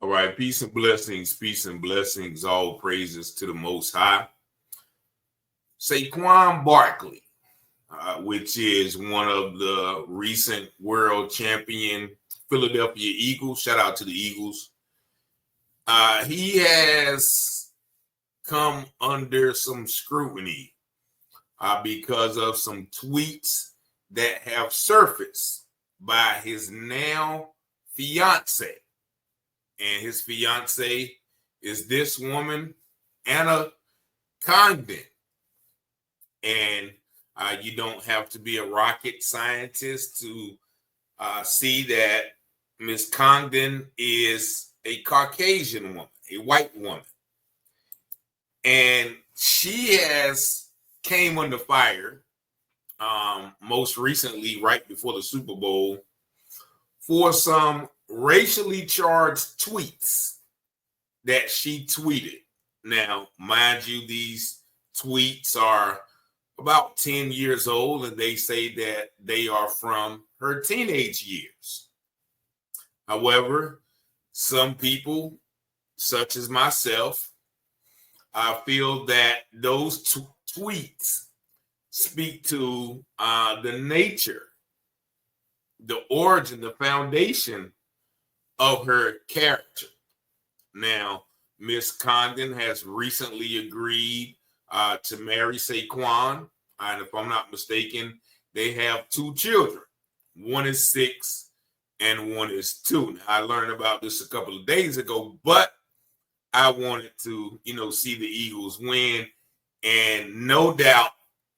All right, peace and blessings, all praises to the Most High. Saquon Barkley, which is one of the recent world champion Philadelphia Eagles. Shout out to the Eagles. He has come under some scrutiny because of some tweets that have surfaced by his now fiance. And his fiance is this woman, Anna Congdon. And you don't have to be a rocket scientist to see that Miss Congdon is a Caucasian woman, a white woman. And she has came under fire most recently, right before the Super Bowl, for some racially charged tweets that she tweeted. Now, mind you, these tweets are about 10 years old, and they say that they are from her teenage years. However, some people, such as myself, I feel that those tweets speak to the nature, the origin, the foundation of her character. Now, Miss Congdon has recently agreed to marry Saquon, and if I'm not mistaken, they have 2 children. One is 6 and one is 2. Now, I learned about this a couple of days ago, but I wanted to, see the Eagles win, and no doubt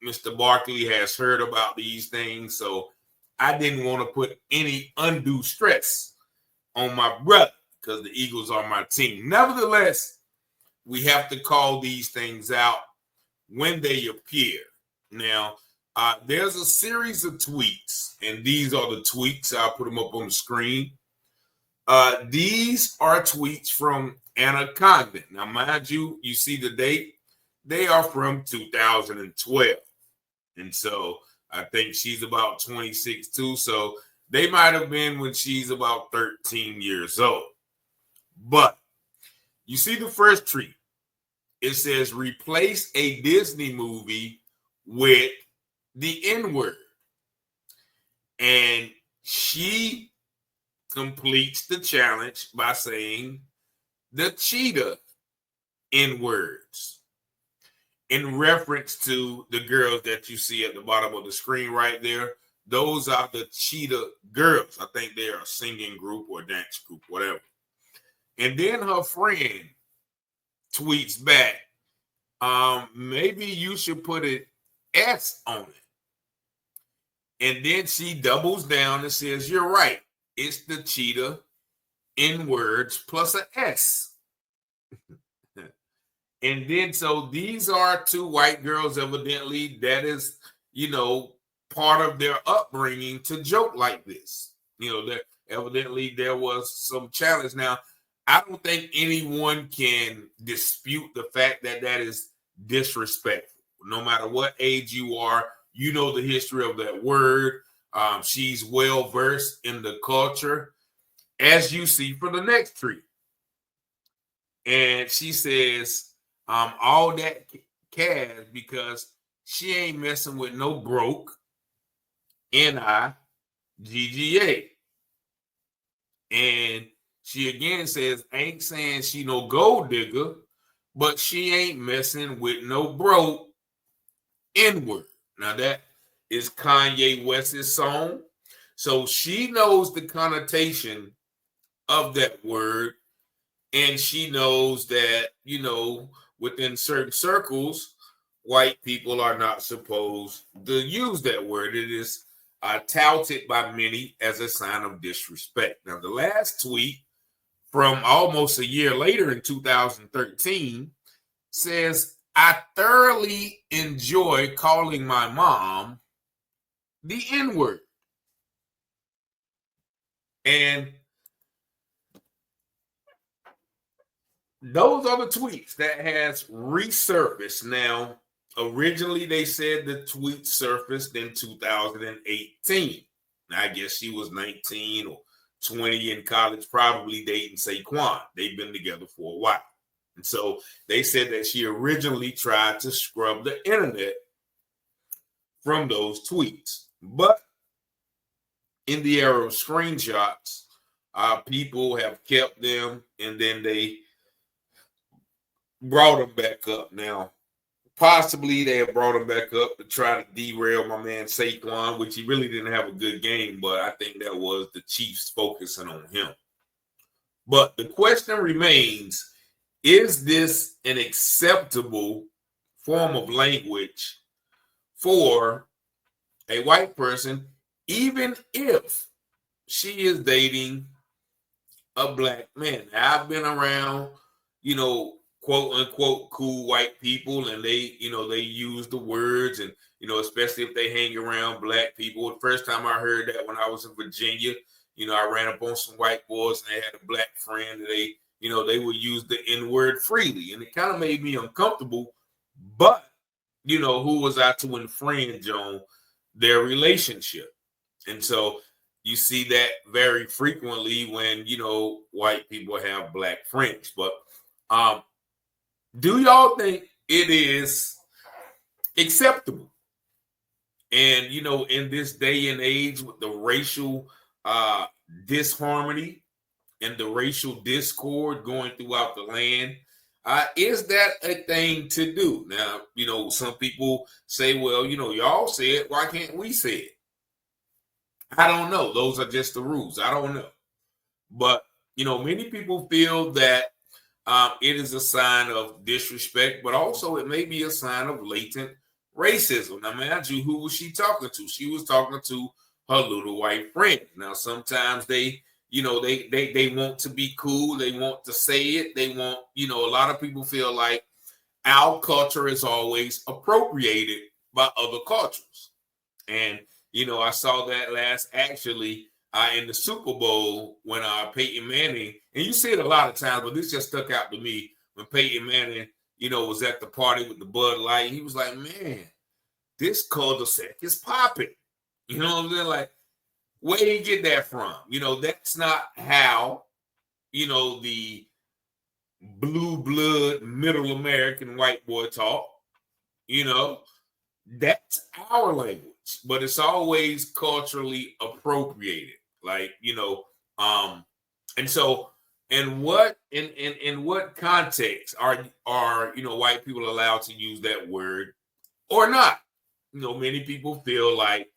Mr. Barkley has heard about these things, so I didn't want to put any undue stress on my brother because the Eagles are my team. Nevertheless, we have to call these things out when they appear. Now, there's a series of tweets, and these are the tweets. I'll put them up on the screen. These are tweets from Anna Congdon. Now, mind you, you see the date. They are from 2012. And so I think she's about 26 too. So they might have been when she's about 13 years old. But you see the first tweet. It says, replace a Disney movie with the N-word. And she completes the challenge by saying the cheetah N-words, in reference to the girls that you see at the bottom of the screen right there. Those are the cheetah girls. I think they're a singing group or dance group, whatever. And then her friend tweets back, maybe you should put an S on it. And then she doubles down and says, you're right. It's the cheetah N-words plus an S. And then, so these are 2 white girls, evidently, that is, part of their upbringing to joke like this. Evidently there was some challenge. Now, I don't think anyone can dispute the fact that that is disrespectful. No matter what age you are, you know the history of that word. She's well versed in the culture, as you see for the next tweet. And she says, all that cash because she ain't messing with no broke N-I-G-G-A. And she again says, ain't saying she no gold digger, but she ain't messing with no broke N-word. Now that is Kanye West's song. So she knows the connotation of that word. And she knows that, within certain circles, white people are not supposed to use that word. It is touted by many as a sign of disrespect. Now, the last tweet from almost a year later in 2013 says, I thoroughly enjoy calling my mom the N-word. And those are the tweets that has resurfaced. Now, originally they said the tweet surfaced in 2018. Now, I guess she was 19 or 20 in college, probably dating Saquon. They've been together for a while. And so they said that she originally tried to scrub the internet from those tweets. But in the era of screenshots, people have kept them, and then they brought them back up. Now, possibly they have brought him back up to try to derail my man Saquon, which he really didn't have a good game, but I think that was the Chiefs focusing on him. But the question remains, is this an acceptable form of language for a white person, even if she is dating a black man? Now, I've been around, quote unquote cool white people, and they use the words, and especially if they hang around black people. The first time I heard that when I was in Virginia, I ran up on some white boys and they had a black friend, and they would use the N-word freely, and it kind of made me uncomfortable. But who was I to infringe on their relationship? And so you see that very frequently when white people have black friends. But do y'all think it is acceptable? And, in this day and age with the racial disharmony and the racial discord going throughout the land, is that a thing to do? Now, some people say, well, y'all say it, why can't we say it? I don't know. Those are just the rules. I don't know. But, many people feel that it is a sign of disrespect, but also it may be a sign of latent racism. Now, mind you, who was she talking to? She was talking to her little white friend. Now, sometimes they want to be cool. They want to say it. They want, a lot of people feel like our culture is always appropriated by other cultures. And, I saw that in the Super Bowl when Peyton Manning, and you see it a lot of times, but this just stuck out to me when Peyton Manning, was at the party with the Bud Light. He was like, man, this cul-de-sac is popping. You know what I'm saying? Like, where did he get that from? That's not how, the blue blood middle American white boy talk. That's our language, but it's always culturally appropriated. Like, and so in what context are white people allowed to use that word or not? Many people feel like,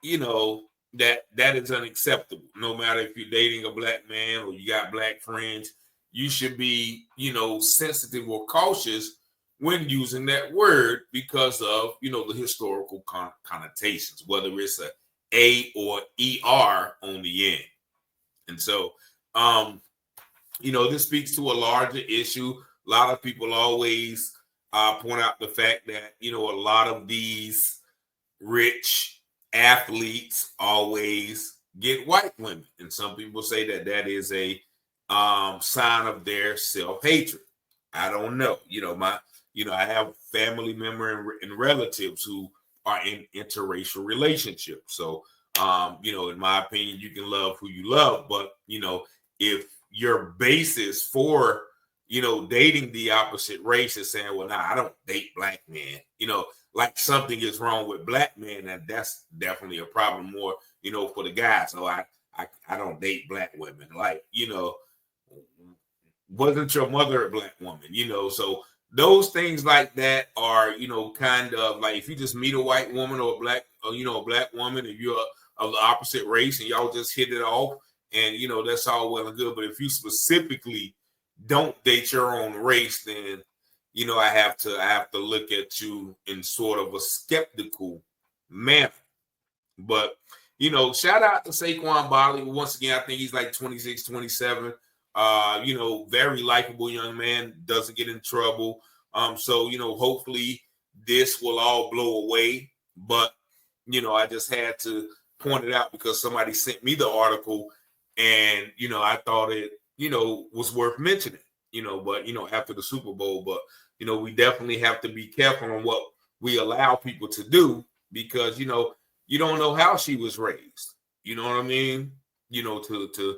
that is unacceptable. No matter if you're dating a black man or you got black friends, you should be, sensitive or cautious when using that word because of, the historical connotations, whether it's a or ER on the end. And so, this speaks to a larger issue. A lot of people always point out the fact that, a lot of these rich athletes always get white women. And some people say that is a sign of their self-hatred. I don't know. I have family members and relatives who are in interracial relationships. So, in my opinion, you can love who you love, but, if your basis for, dating the opposite race is saying, well, I don't date black men, like something is wrong with black men, and that's definitely a problem more, for the guys. So I don't date black women. Like, wasn't your mother a black woman? So those things like that are, kind of like if you just meet a white woman or a black woman, and you're of the opposite race and y'all just hit it off, and that's all well and good. But if you specifically don't date your own race, then I have to look at you in sort of a skeptical manner. But shout out to Saquon Barkley. Once again, I think he's like 26, 27. Very likable young man, doesn't get in trouble. So hopefully this will all blow away. But I just had to point it out because somebody sent me the article, and I thought it was worth mentioning. But after the Super Bowl, but we definitely have to be careful on what we allow people to do, because you don't know how she was raised. You know what I mean? to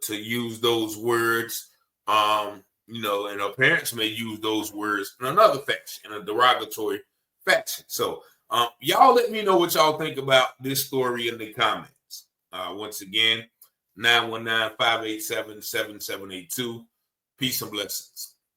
use those words. And our parents may use those words in another fashion, in a derogatory fashion. So y'all let me know what y'all think about this story in the comments. Once again, 919-587-7782. Peace and blessings.